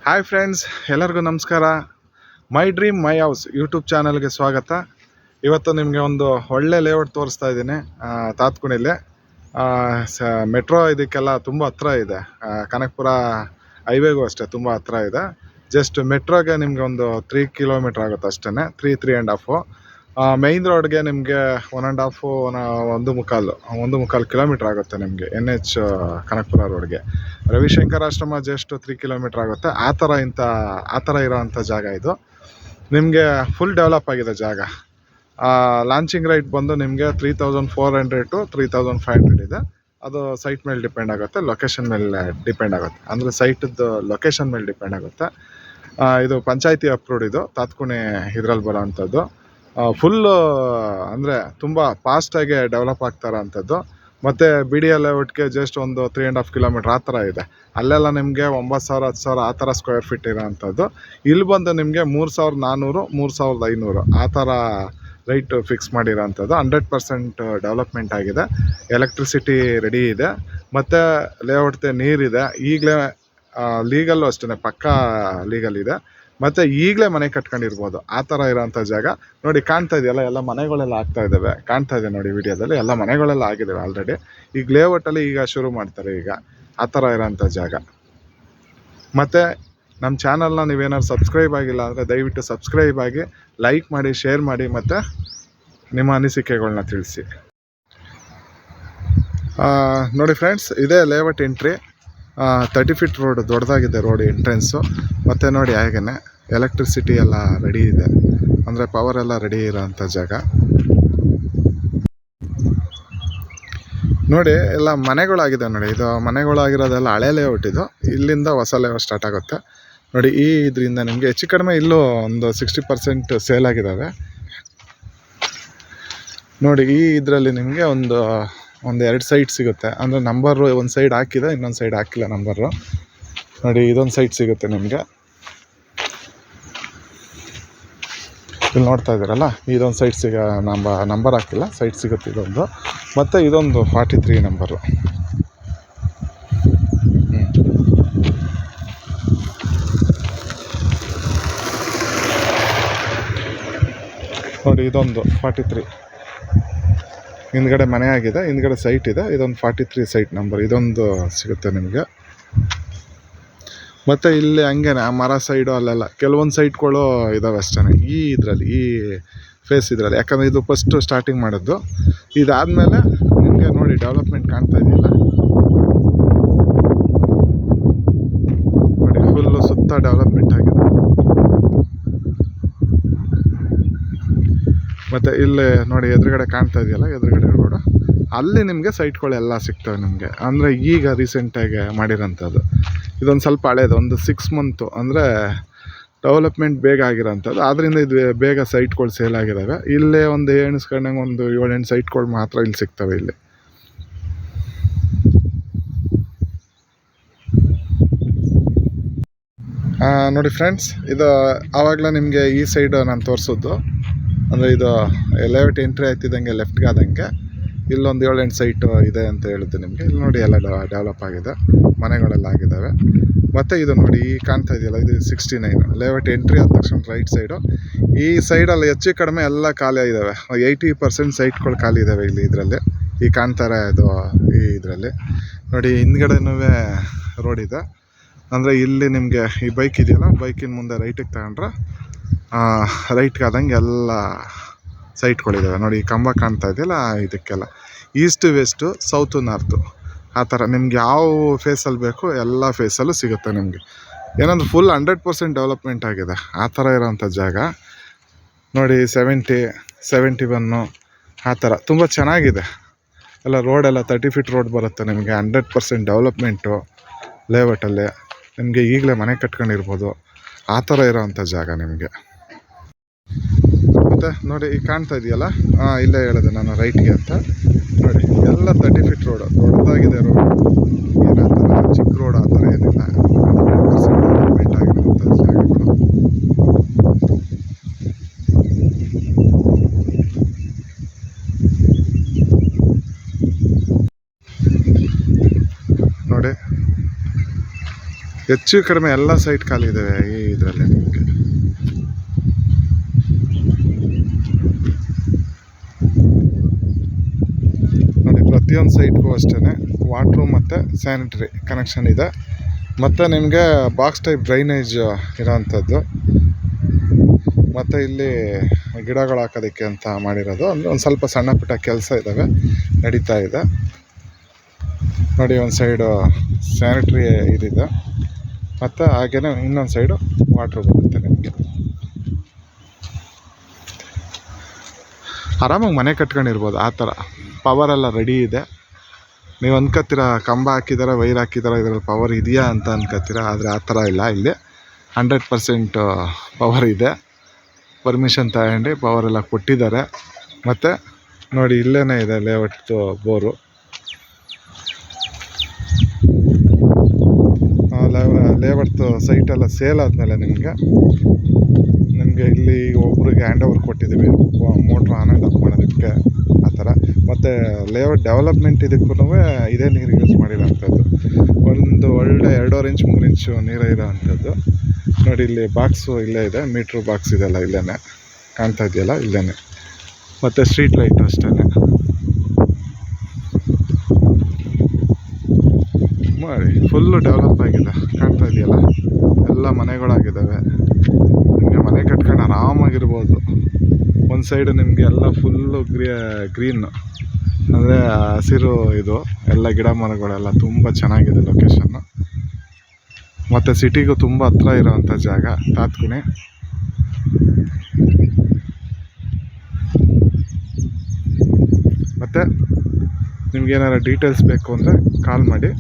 Hi friends, ಎಲ್ಲರಿಗೂ ನಮಸ್ಕಾರ. My dream my house YouTube ಚಾನಲ್ಗೆ ಸ್ವಾಗತ. ಇವತ್ತು ನಿಮಗೆ ಒಂದು ಒಳ್ಳೆ ಲೇಔಟ್ ತೋರಿಸ್ತಾ ಇದ್ದೀನಿ. ತಾತ್ಕುಣಿಲಿ ಮೆಟ್ರೋ ಇದಕ್ಕೆಲ್ಲ ತುಂಬ ಹತ್ರ ಇದೆ. ಕನಕಪುರ ಹೈವೇಗೂ ಅಷ್ಟೇ ತುಂಬ ಹತ್ರ ಇದೆ. ಜಸ್ಟ್ ಮೆಟ್ರೋಗೆ ನಿಮಗೆ ಒಂದು 3 ಕಿಲೋಮೀಟ್ರ್ ಆಗುತ್ತೆ ಅಷ್ಟೇ, 3.5. ಮೈನ್ ರೋಡ್ಗೆ ನಿಮಗೆ 1.5 ಕಿಲೋಮೀಟ್ರ್ ಆಗುತ್ತೆ ನಿಮಗೆ NH ಕನಕಪುರ ರೋಡ್ಗೆ. ರವಿಶಂಕರ್ ಆಶ್ರಮ ಜಸ್ಟ್ 3 ಕಿಲೋಮೀಟ್ರ್ ಆಗುತ್ತೆ. ಆ ಥರ ಇರೋವಂಥ ಜಾಗ ಇದು. ನಿಮಗೆ ಫುಲ್ ಡೆವಲಪ್ ಆಗಿದೆ ಜಾಗ. ಲಾಂಚಿಂಗ್ ರೈಟ್ ಬಂದು ನಿಮಗೆ 3400 to 3500 ಇದೆ. ಅದು ಸೈಟ್ ಮೇಲೆ ಡಿಪೆಂಡ್ ಆಗುತ್ತೆ, ಲೊಕೇಶನ್ ಮೇಲೆ ಡಿಪೆಂಡ್ ಆಗುತ್ತೆ. ಅಂದರೆ ಸೈಟದ್ದು ಲೊಕೇಶನ್ ಮೇಲೆ ಡಿಪೆಂಡ್ ಆಗುತ್ತೆ. ಇದು ಪಂಚಾಯತಿ ಅಪ್ರೂವ್ಡ್, ಇದು ತಾತ್ಕುಣಿ ಇದರಲ್ಲಿ ಬರೋ ಅಂಥದ್ದು. ಫುಲ್ಲು ಅಂದರೆ ತುಂಬ ಫಾಸ್ಟಾಗಿ ಡೆವಲಪ್ ಆಗ್ತಾ ಇರೋಂಥದ್ದು. ಮತ್ತು BDL ಲೇಔಟ್ಗೆ ಜಸ್ಟ್ ಒಂದು 3.5 ಕಿಲೋಮೀಟ್ರ್ ಆ ಥರ ಇದೆ. ಅಲ್ಲೆಲ್ಲ ನಿಮಗೆ 9,000 10,000 ಆ ಥರ ಸ್ಕ್ವೇರ್ ಫೀಟ್ ಇರೋವಂಥದ್ದು. ಇಲ್ಲಿ ಬಂದು ನಿಮಗೆ 3,400 3,500 ಆ ಥರ ರೈಟ್ ಫಿಕ್ಸ್ ಮಾಡಿರೋಂಥದ್ದು. 100% ಡೆವಲಪ್ಮೆಂಟ್ ಆಗಿದೆ. ಎಲೆಕ್ಟ್ರಿಸಿಟಿ ರೆಡಿ ಇದೆ. ಮತ್ತು ಲೇಔಟ್ಗೆ ನೀರಿದೆ. ಈಗಲೇ ಲೀಗಲ್ಲು ಅಷ್ಟೇ, ಪಕ್ಕಾ ಲೀಗಲ್ ಇದೆ. ಮತ್ತು ಈಗಲೇ ಮನೆ ಕಟ್ಕೊಂಡಿರ್ಬೋದು ಆ ಥರ ಇರೋಂಥ ಜಾಗ. ನೋಡಿ, ಕಾಣ್ತಾ ಇದೆಯಲ್ಲ, ಎಲ್ಲ ಮನೆಗಳೆಲ್ಲ ಆಗ್ತಾ ಇದ್ದಾವೆ. ಕಾಣ್ತಾ ಇದೆ ನೋಡಿ ವಿಡಿಯೋದಲ್ಲಿ, ಎಲ್ಲ ಮನೆಗಳೆಲ್ಲ ಆಗಿದ್ದಾವೆ ಆಲ್ರೆಡಿ. ಈಗ ಲೇಔಟಲ್ಲಿ ಈಗ ಶುರು ಮಾಡ್ತಾರೆ ಈಗ. ಆ ಥರ ಇರೋಂಥ ಜಾಗ. ಮತ್ತು ನಮ್ಮ ಚಾನಲ್ನ ನೀವೇನಾದ್ರು ಸಬ್ಸ್ಕ್ರೈಬ್ ಆಗಿಲ್ಲ ಅಂದರೆ ದಯವಿಟ್ಟು ಸಬ್ಸ್ಕ್ರೈಬ್ ಆಗಿ, ಲೈಕ್ ಮಾಡಿ, ಶೇರ್ ಮಾಡಿ, ಮತ್ತು ನಿಮ್ಮ ಅನಿಸಿಕೆಗಳನ್ನ ತಿಳಿಸಿ. ನೋಡಿ ಫ್ರೆಂಡ್ಸ್, ಇದೇ ಲೇಔಟ್ ಎಂಟ್ರಿ. 30 ಫೀಟ್ ರೋಡ್, ದೊಡ್ಡದಾಗಿದೆ ರೋಡ್ ಎಂಟ್ರೆನ್ಸು. ಮತ್ತು ನೋಡಿ ಹಾಗೆಯೇ ಎಲೆಕ್ಟ್ರಿಸಿಟಿ ಎಲ್ಲ ರೆಡಿ ಇದೆ, ಅಂದರೆ ಪವರ್ ಎಲ್ಲ ರೆಡಿ ಇರೋಂಥ ಜಾಗ. ನೋಡಿ, ಎಲ್ಲ ಮನೆಗಳಾಗಿದೆ ನೋಡಿ. ಇದು ಮನೆಗಳಾಗಿರೋದೆಲ್ಲ ಹಳೆ ಲೇಔಟ್. ಇದು ಇಲ್ಲಿಂದ ಹೊಸ ಲೇಔಟ್ ಸ್ಟಾರ್ಟ್ ಆಗುತ್ತೆ ನೋಡಿ. ಈ ಇದರಿಂದ ನಿಮಗೆ ಹೆಚ್ಚು ಕಡಿಮೆ ಇಲ್ಲೂ ಒಂದು 60% ಸೇಲ್ ಆಗಿದ್ದಾವೆ ನೋಡಿ. ಈ ಇದರಲ್ಲಿ ನಿಮಗೆ ಒಂದು 2 ಸೈಟ್ ಸಿಗುತ್ತೆ. ಅಂದರೆ ನಂಬರು ಒಂದು ಸೈಡ್ ಹಾಕಿದೆ, ಇನ್ನೊಂದು ಸೈಡ್ ಹಾಕಿಲ್ಲ ನಂಬರು. ನೋಡಿ, ಇದೊಂದು ಸೈಟ್ ಸಿಗುತ್ತೆ ನಿಮಗೆ. ಇಲ್ಲಿ ನೋಡ್ತಾ ಇದ್ದೀರಲ್ಲ, ಇದೊಂದು ಸೈಟ್ ನಂಬರ್ ಹಾಕಿಲ್ಲ, ಸೈಟ್ ಸಿಗುತ್ತೆ ಇದೊಂದು. ಮತ್ತು ಇದೊಂದು 43 ನಂಬರು. ನೋಡಿ, ಇದೊಂದು 43 ಹಿಂದ್ಗಡೆ ಮನೆ ಆಗಿದೆ, ಹಿಂದ್ಗಡೆ ಸೈಟ್ ಇದೆ. ಇದೊಂದು 43 ಸೈಟ್ ನಂಬರ್, ಇದೊಂದು ಸಿಗುತ್ತೆ ನಿಮಗೆ. ಮತ್ತು ಇಲ್ಲಿ ಹಂಗೇನೆ ಆ ಮರ ಸೈಡು ಅಲ್ಲೆಲ್ಲ ಕೆಲವೊಂದು ಸೈಟ್ಗಳು ಇದ್ದಾವೆ ಅಷ್ಟೇ ಈ ಇದರಲ್ಲಿ, ಈ ಫೇಸ್ ಇದರಲ್ಲಿ. ಯಾಕಂದರೆ ಇದು ಫಸ್ಟು ಸ್ಟಾರ್ಟಿಂಗ್ ಮಾಡಿದ್ದು. ಇದಾದಮೇಲೆ ನಿಮಗೆ ನೋಡಿ ಡೆವಲಪ್ಮೆಂಟ್ ಕಾಣ್ತಾ ಇದೆಯಲ್ಲ ನೋಡಿ, ಫುಲ್ಲು ಸುತ್ತ ಡೆವಲಪ್ಮೆಂಟ್ ಆಗಿದೆ. ಮತ್ತು ಇಲ್ಲಿ ನೋಡಿ ಎದುರುಗಡೆ ಕಾಣ್ತಾ ಇದೆಯಲ್ಲ, ಎದುರುಗಡೆ ರೋಡು, ಅಲ್ಲಿ ನಿಮಗೆ ಸೈಟ್ಗಳೆಲ್ಲ ಸಿಗ್ತವೆ ನಿಮಗೆ. ಅಂದರೆ ಈಗ ರೀಸೆಂಟಾಗಿ ಮಾಡಿರೋಂಥದ್ದು. ಇದೊಂದು ಸ್ವಲ್ಪ ಹಳೇದು, ಒಂದು 6 ಮಂತು, ಅಂದರೆ ಡೆವಲಪ್ಮೆಂಟ್ ಬೇಗ ಆಗಿರೋಂಥದ್ದು. ಆದ್ದರಿಂದ ಇದು ಬೇಗ ಸೈಟ್ಗಳು ಸೇಲ್ ಆಗಿದ್ದಾವೆ. ಇಲ್ಲೇ ಒಂದು ಎಣಿಸ್ಕೊಂಡಂಗೆ ಒಂದು 7-8 ಸೈಟ್ಗಳು ಮಾತ್ರ ಇಲ್ಲಿ ಸಿಗ್ತವೆ ಇಲ್ಲಿ. ನೋಡಿ ಫ್ರೆಂಡ್ಸ್, ಇದು ಆವಾಗಲೇ ನಿಮಗೆ ಈ ಸೈಡ್ ನಾನು ತೋರಿಸೋದು. ಅಂದರೆ ಇದು ಲೇಔಟ್ ಎಂಟ್ರಿ ಆಯ್ತಿದ್ದಂಗೆ ಲೆಫ್ಟ್ಗೆ ಆದಂಗೆ ಇಲ್ಲೊಂದು 7-8 ಸೈಟ್ ಇದೆ ಅಂತ ಹೇಳಿದ್ದು ನಿಮಗೆ. ಇಲ್ಲಿ ನೋಡಿ ಎಲ್ಲ ಡೆವಲಪ್ ಆಗಿದೆ, ಮನೆಗಳೆಲ್ಲ ಆಗಿದ್ದಾವೆ. ಮತ್ತು ಇದು ನೋಡಿ, ಈ ಕಾಣ್ತಾ ಇದೆಯಲ್ಲ, ಇದು 69 ಲೇಔಟ್ ಎಂಟ್ರಿ ಆದ ತಕ್ಷಣ ರೈಟ್ ಸೈಡು. ಈ ಸೈಡಲ್ಲಿ ಹೆಚ್ಚು ಕಡಿಮೆ ಎಲ್ಲ ಖಾಲಿ ಆಗಿದ್ದಾವೆ. 80% ಸೈಟ್ಗಳು ಖಾಲಿ ಇದ್ದಾವೆ ಇಲ್ಲಿ ಇದರಲ್ಲಿ. ಈ ಕಾಣ್ತಾರೆ ಇದು ಈ ಇದರಲ್ಲಿ ನೋಡಿ. ಹಿಂದ್ಗಡೆನೂ ರೋಡ್ ಇದೆ. ಅಂದರೆ ಇಲ್ಲಿ ನಿಮಗೆ ಈ ಬೈಕ್ ಇದೆಯಲ್ಲ, ಬೈಕಿನ ಮುಂದೆ ರೈಟಿಗೆ ತಗೊಂಡ್ರೆ ರೈಟ್ಗೆ ಆದಂಗೆ ಎಲ್ಲ ಸೈಟ್ಗಳಿದ್ದಾವೆ ನೋಡಿ. ಈ ಕಂಬ ಕಾಣ್ತಾ ಇದೆಯಲ್ಲ, ಇದಕ್ಕೆಲ್ಲ ಈಸ್ಟು ವೆಸ್ಟು ಸೌತು ನಾರ್ತು ಆ ಥರ ನಿಮ್ಗೆ ಯಾವ ಫೇಸಲ್ಲಿ ಬೇಕು ಎಲ್ಲ ಫೇಸಲ್ಲೂ ಸಿಗುತ್ತೆ ನಿಮಗೆ. ಏನಂದ್ರೆ ಫುಲ್ 100% ಡೆವಲಪ್ಮೆಂಟ್ ಆಗಿದೆ ಆ ಥರ ಇರೋಂಥ ಜಾಗ ನೋಡಿ. 71 ಆ ಥರ ತುಂಬ ಚೆನ್ನಾಗಿದೆ ಎಲ್ಲ. ರೋಡೆಲ್ಲ 30 ಫೀಟ್ ರೋಡ್ ಬರುತ್ತೆ ನಿಮಗೆ. 100% ಡೆವಲಪ್ಮೆಂಟು ಲೇಔಟಲ್ಲಿ ನಿಮಗೆ. ಈಗಲೇ ಮನೆ ಕಟ್ಕೊಂಡಿರ್ಬೋದು ಆ ಥರ ಇರೋವಂಥ ಜಾಗ ನಿಮಗೆ. ಮತ್ತು ನೋಡಿ, ಈಗ ಕಾಣ್ತಾ ಇದೆಯಲ್ಲ, ಇಲ್ಲೇ ಹೇಳಿದೆ ನಾನು ರೈಟ್ಗೆ ಅಂತ ನೋಡಿ. ಎಲ್ಲ 30 ಫೀಟ್ ರೋಡು, ದೊಡ್ಡದಾಗಿದೆ ರೋಡು. ಏನು ಆ ಥರ ಚಿಕ್ಕ ರೋಡ್ ಆ ಥರ ಏನಿಲ್ಲ. 100% ಡೆವಲಪ್ಮೆಂಟ್ ಆಗಿರೋಂಥ ಜಾಗಗಳು. ನೋಡಿ, ಹೆಚ್ಚು ಕಡಿಮೆ ಎಲ್ಲ ಸೈಟ್ ಖಾಲಿ ಇದ್ದಾವೆ ಈ ಇದರಲ್ಲಿ ನಿಮಗೆ. ನೋಡಿ ಪ್ರತಿಯೊಂದು ಸೈಟ್ಗೂ ಅಷ್ಟೇ ವಾಟ್ರು ಮತ್ತು ಸ್ಯಾನಿಟರಿ ಕನೆಕ್ಷನ್ ಇದೆ. ಮತ್ತು ನಿಮಗೆ ಬಾಕ್ಸ್ ಟೈಪ್ ಡ್ರೈನೇಜ್ ಇರೋವಂಥದ್ದು. ಮತ್ತು ಇಲ್ಲಿ ಗಿಡಗಳು ಹಾಕೋದಕ್ಕೆ ಅಂತ ಮಾಡಿರೋದು. ಅಂದರೆ ಒಂದು ಸ್ವಲ್ಪ ಸಣ್ಣ ಪುಟ್ಟ ಕೆಲಸ ಇದ್ದಾವೆ, ನಡೀತಾ ಇದೆ. ನೋಡಿ ಒಂದು ಸೈಡು ಸ್ಯಾನಿಟ್ರಿ ಇದಿದೆ, ಮತ್ತು ಹಾಗೆಯೇ ಇನ್ನೊಂದು ಸೈಡು ವಾಟ್ರ್ ಬರುತ್ತೆ ನಿಮಗೆ. ಆರಾಮಾಗಿ ಮನೆ ಕಟ್ಕೊಂಡಿರ್ಬೋದು ಆ ಥರ. ಪವರೆಲ್ಲ ರೆಡಿ ಇದೆ. ನೀವು ಅನ್ಕೋತೀರ ಕಂಬ ಹಾಕಿದಾರೆ, ವೈರ್ ಹಾಕಿದಾರೆ, ಇದರಲ್ಲಿ ಪವರ್ ಇದೆಯಾ ಅಂತ ಅನ್ಕೋತೀರ. ಆದರೆ ಆ ಥರ ಇಲ್ಲ, ಇಲ್ಲಿ 100% ಪವರ್ ಇದೆ. ಪರ್ಮಿಷನ್ ತಗೊಂಡು ಪವರೆಲ್ಲ ಕೊಟ್ಟಿದ್ದಾರೆ. ಮತ್ತು ನೋಡಿ ಇಲ್ಲೇ ಇದೆ ಲೇಔಟ್ದು ಬೋರು. ಲೇಔಟ್ದು ಸೈಟೆಲ್ಲ ಸೇಲ್ ಆದಮೇಲೆ ನಿಮಗೆ ಇಲ್ಲಿ ಒಬ್ರಿಗೆ ಹ್ಯಾಂಡ್ ಓವರ್ ಕೊಟ್ಟಿದ್ದೀವಿ ಮೋಟ್ರ್ ಆನ್ ಆ್ಯಂಡ್ ಆಫ್ ಮಾಡೋದಕ್ಕೆ ಆ ಥರ. ಮತ್ತು ಲೇಔಟ್ ಡೆವಲಪ್ಮೆಂಟ್ ಇದಕ್ಕೂ ಇದೇ ನೀರು ಯೂಸ್ ಮಾಡಿರೋಂಥದ್ದು. ಒಂದು ಒಳ್ಳೆ 2.5 ಇಂಚ್ 3 ಇಂಚು ನೀರು ಇರೋವಂಥದ್ದು. ನೋಡಿ ಇಲ್ಲಿ ಬಾಕ್ಸು ಇಲ್ಲೇ ಇದೆ, ಮೀಟ್ರ್ ಬಾಕ್ಸ್ ಇದೆಲ್ಲ ಇಲ್ಲೇ ಕಾಣ್ತಾ ಇದೆಯಲ್ಲ, ಇಲ್ಲೇ. ಮತ್ತು ಸ್ಟ್ರೀಟ್ ಲೈಟು ಅಷ್ಟೇ ಮಾಡಿ ಫುಲ್ಲು ಡೆವಲಪ್ ಆಗಿದೆ. ಕಾಣ್ತಾ ಇದೆಯಲ್ಲ, ಎಲ್ಲ ಮನೆಗಳಾಗಿದ್ದಾವೆ. ನಿಮಗೆ ಮನೆ ಕಟ್ಕೊಂಡು ಆರಾಮಾಗಿರ್ಬೋದು. ಒಂದು ಸೈಡು ನಿಮಗೆ ಎಲ್ಲ ಫುಲ್ಲು ಗ್ರೀನ್, ಅಂದರೆ ಹಸಿರು ಇದು ಎಲ್ಲ ಗಿಡ ಮರಗಳೆಲ್ಲ ತುಂಬ ಚೆನ್ನಾಗಿದೆ ಲೊಕೇಶನ್ನು. ಮತ್ತು ಸಿಟಿಗೂ ತುಂಬ ಹತ್ರ ಇರೋವಂಥ ಜಾಗ ತಾತ್ಕುಣಿ. ಮತ್ತು ನಿಮ್ಗೇನಾರು ಡೀಟೇಲ್ಸ್ ಬೇಕು ಅಂದರೆ ಕಾಲ್ ಮಾಡಿ.